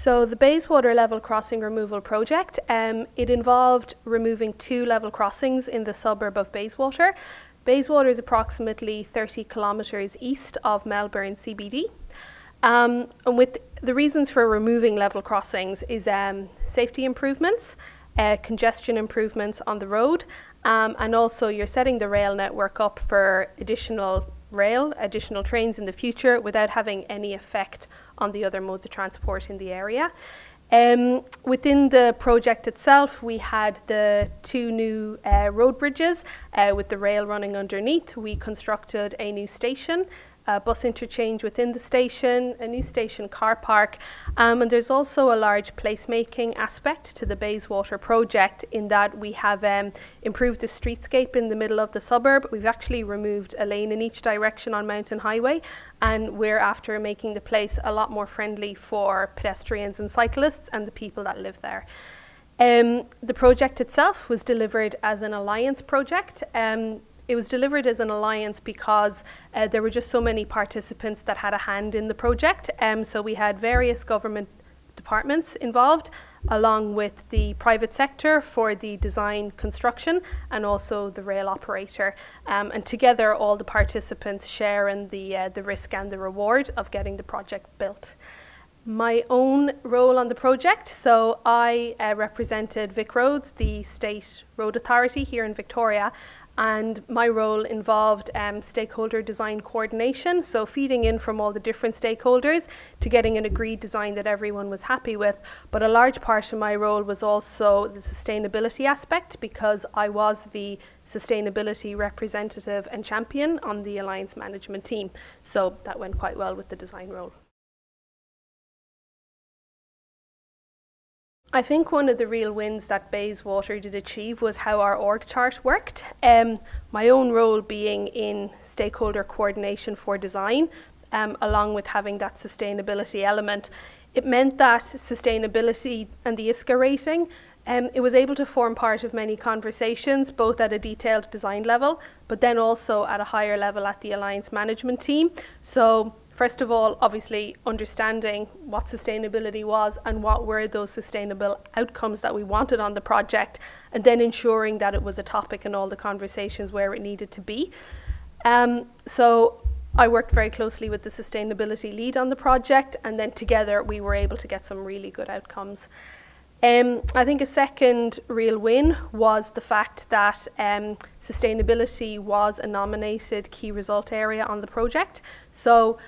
So the Bayswater level crossing removal project, it involved removing 2 level crossings in the suburb of Bayswater. Bayswater is approximately 30 kilometres east of Melbourne CBD. And with the reasons for removing level crossings is safety improvements, congestion improvements on the road, and also you're setting the rail network up for additional trains in the future without having any effect on the other modes of transport in the area. Within the project itself, we had the 2 new road bridges with the rail running underneath. We constructed a new station, a bus interchange within the station, a new station car park, and there's also a large placemaking aspect to the Bayswater project in that we have improved the streetscape in the middle of the suburb. We've actually removed a lane in each direction on Mountain Highway, and we're after making the place a lot more friendly for pedestrians and cyclists and the people that live there. The project itself was delivered as an alliance project. It was delivered as an alliance because there were just so many participants that had a hand in the project. So we had various government departments involved, along with the private sector for the design construction and also the rail operator. And together all the participants share in the risk and the reward of getting the project built. My own role on the project, so I represented Vic Roads, the state road authority here in Victoria, and my role involved stakeholder design coordination, so feeding in from all the different stakeholders to getting an agreed design that everyone was happy with. But a large part of my role was also the sustainability aspect, because I was the sustainability representative and champion on the alliance management team, so that went quite well with the design role. I think one of the real wins that Bayswater did achieve was how our org chart worked. My own role being in stakeholder coordination for design, along with having that sustainability element. It meant that sustainability and the ISCA rating, it was able to form part of many conversations, both at a detailed design level, but then also at a higher level at the alliance management team. So first of all, obviously understanding what sustainability was and what were those sustainable outcomes that we wanted on the project, and then ensuring that it was a topic in all the conversations where it needed to be. So I worked very closely with the sustainability lead on the project, and then together we were able to get some really good outcomes. I think a second real win was the fact that sustainability was a nominated key result area on the project. So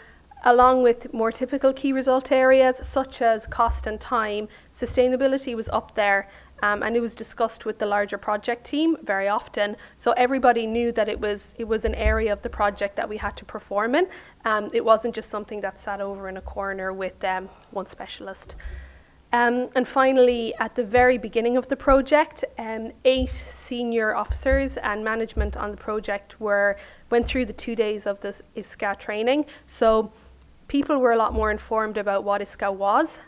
along with more typical key result areas such as cost and time, sustainability was up there, and it was discussed with the larger project team very often. So everybody knew that it was an area of the project that we had to perform in. It wasn't just something that sat over in a corner with one specialist. And finally, at the very beginning of the project, 8 senior officers and management on the project went through the 2 days of this ISCA training. So people were a lot more informed about what ISCA was,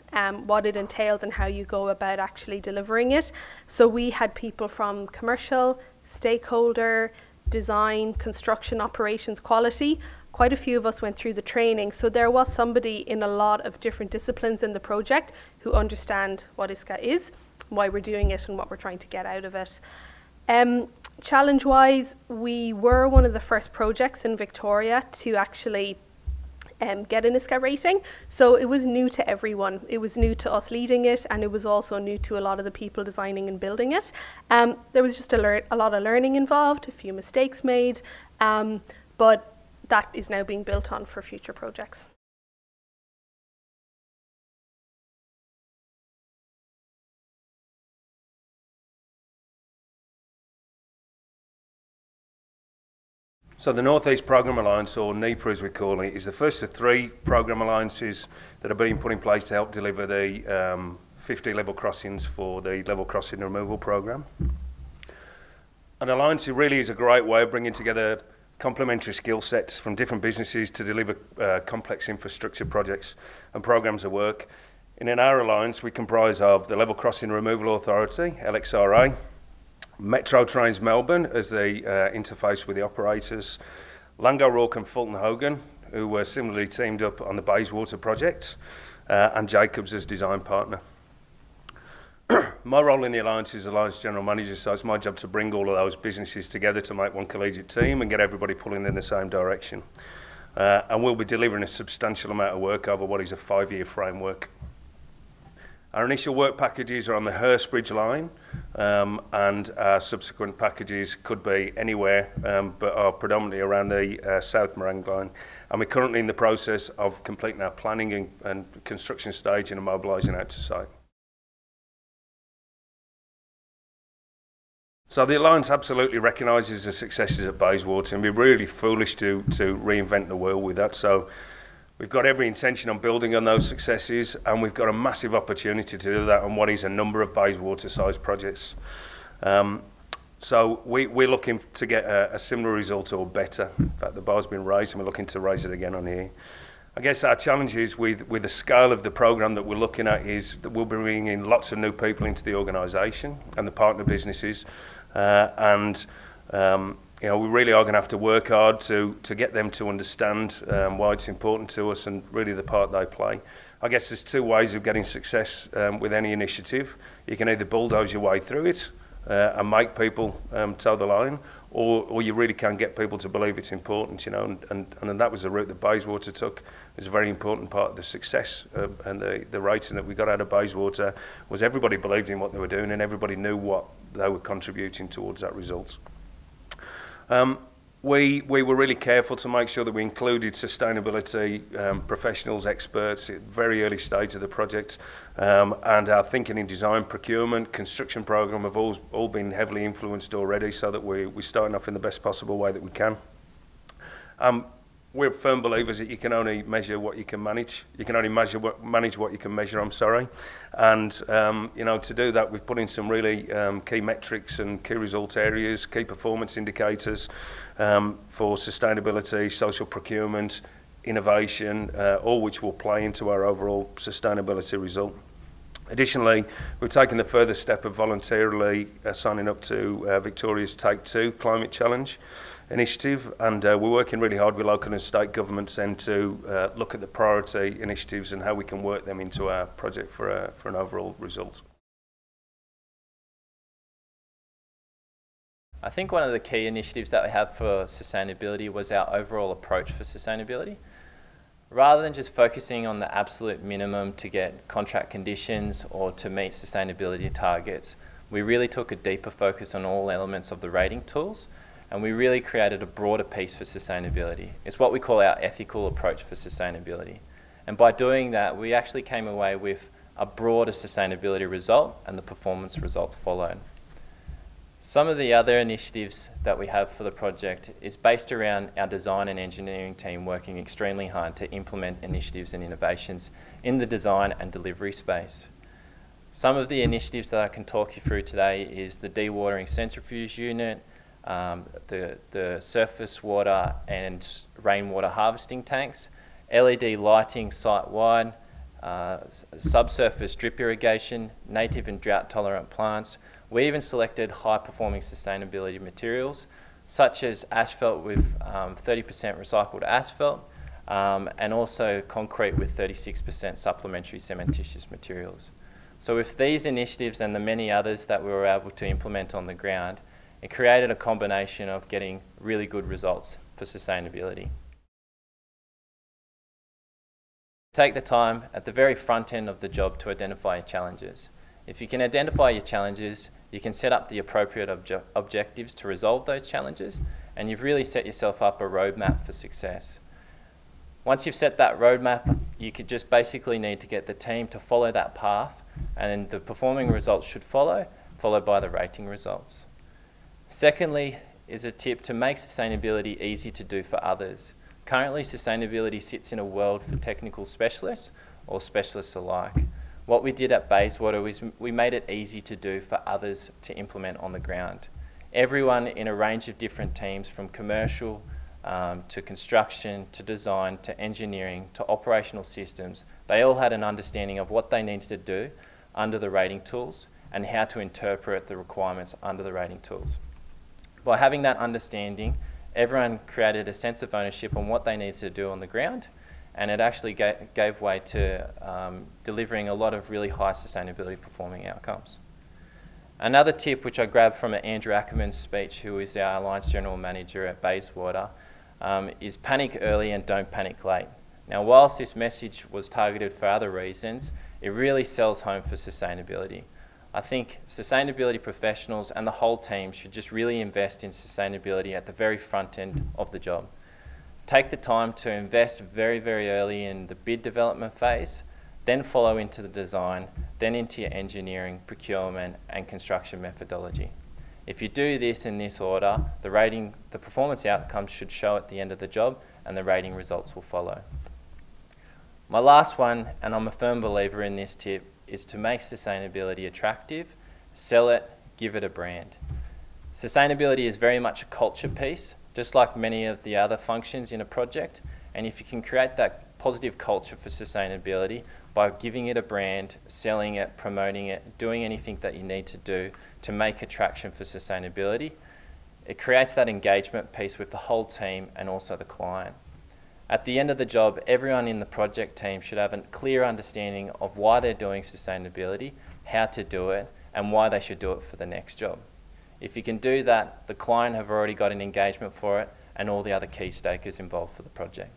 what it entails and how you go about actually delivering it. So we had people from commercial, stakeholder, design, construction, operations, quality. Quite a few of us went through the training, so there was somebody in a lot of different disciplines in the project who understand what ISCA is, why we're doing it and what we're trying to get out of it. Challenge-wise, we were one of the first projects in Victoria to actually get an ISCA rating, so it was new to everyone. It was new to us leading it, and it was also new to a lot of the people designing and building it. There was just a lot of learning involved, a few mistakes made, but that is now being built on for future projects. So the North East Programme Alliance, or NEPA as we call it, is the first of 3 programme alliances that are being put in place to help deliver the 50 level crossings for the level crossing removal programme. An alliance really is a great way of bringing together complementary skill sets from different businesses to deliver complex infrastructure projects and programmes of work. And in our alliance, we comprise of the Level Crossing Removal Authority, LXRA, Metro Trains Melbourne as they interface with the operators, Lango Rourke and Fulton Hogan, who were similarly teamed up on the Bayswater project, and Jacobs as design partner. My role in the Alliance is Alliance General Manager, so it's my job to bring all of those businesses together to make one collegiate team and get everybody pulling in the same direction. And we'll be delivering a substantial amount of work over what is a 5-year framework. Our initial work packages are on the Hurstbridge line, and our subsequent packages could be anywhere, but are predominantly around the South Morang line. And we're currently in the process of completing our planning and construction stage and mobilising out to site. So the Alliance absolutely recognises the successes at Bayswater, and we're really foolish to reinvent the wheel with that. So we've got every intention on building on those successes, and we've got a massive opportunity to do that on what is a number of Bayswater-sized projects. So we're looking to get a similar result or better. In fact, the bar's been raised, and we're looking to raise it again on here. I guess our challenge is with the scale of the programme that we're looking at is that we'll be bringing in lots of new people into the organisation and the partner businesses. You know, we really are going to have to work hard to get them to understand why it's important to us and really the part they play. I guess there's two ways of getting success with any initiative. You can either bulldoze your way through it and make people toe the line, or you really can get people to believe it's important, you know, and that was the route that Bayswater took. It's a very important part of the success and the rating that we got out of Bayswater was everybody believed in what they were doing and everybody knew what they were contributing towards that result. We were really careful to make sure that we included sustainability professionals, experts at very early stage of the project, and our thinking in design, procurement, construction program have all been heavily influenced already, so that we're starting off in the best possible way that we can. We're firm believers that you can only measure what you can manage. You can only manage what you can measure, I'm sorry. And, you know, to do that, we've put in some really key metrics and key result areas, key performance indicators for sustainability, social procurement, innovation, all which will play into our overall sustainability result. Additionally, we've taken the further step of voluntarily signing up to Victoria's Take 2 Climate Challenge initiative, and we're working really hard with local and state governments then to look at the priority initiatives and how we can work them into our project for an overall result. I think one of the key initiatives that we have for sustainability was our overall approach for sustainability. Rather than just focusing on the absolute minimum to get contract conditions or to meet sustainability targets, we really took a deeper focus on all elements of the rating tools, and we really created a broader piece for sustainability. It's what we call our ethical approach for sustainability. And by doing that, we actually came away with a broader sustainability result, and the performance results followed. Some of the other initiatives that we have for the project is based around our design and engineering team working extremely hard to implement initiatives and innovations in the design and delivery space. Some of the initiatives that I can talk you through today is the dewatering centrifuge unit, the surface water and rainwater harvesting tanks, LED lighting site-wide, subsurface drip irrigation, native and drought-tolerant plants. We even selected high-performing sustainability materials, such as asphalt with 30% recycled asphalt, and also concrete with 36% supplementary cementitious materials. So with these initiatives and the many others that we were able to implement on the ground, it created a combination of getting really good results for sustainability. Take the time at the very front end of the job to identify your challenges. If you can identify your challenges, you can set up the appropriate objectives to resolve those challenges, and you've really set yourself up a roadmap for success. Once you've set that roadmap, you could just basically need to get the team to follow that path, and the performing results should follow, followed by the rating results. Secondly is a tip to make sustainability easy to do for others. Currently, sustainability sits in a world for technical specialists or specialists alike. What we did at Bayswater was we made it easy to do for others to implement on the ground. Everyone in a range of different teams, from commercial to construction to design to engineering to operational systems, they all had an understanding of what they needed to do under the rating tools and how to interpret the requirements under the rating tools. By having that understanding, everyone created a sense of ownership on what they needed to do on the ground, and it actually gave way to delivering a lot of really high sustainability performing outcomes. Another tip, which I grabbed from Andrew Ackerman's speech, who is our Alliance General Manager at Bayswater, is panic early and don't panic late. Now, whilst this message was targeted for other reasons, it really sells home for sustainability. I think sustainability professionals and the whole team should just really invest in sustainability at the very front end of the job. Take the time to invest very, very early in the bid development phase, then follow into the design, then into your engineering, procurement, and construction methodology. If you do this in this order, the performance outcomes should show at the end of the job, and the rating results will follow. My last one, and I'm a firm believer in this tip, is to make sustainability attractive, sell it, give it a brand. Sustainability is very much a culture piece, just like many of the other functions in a project, and if you can create that positive culture for sustainability by giving it a brand, selling it, promoting it, doing anything that you need to do to make attraction for sustainability, it creates that engagement piece with the whole team and also the client. At the end of the job, everyone in the project team should have a clear understanding of why they're doing sustainability, how to do it, and why they should do it for the next job. If you can do that, the client have already got an engagement for it and all the other key stakers involved for the project.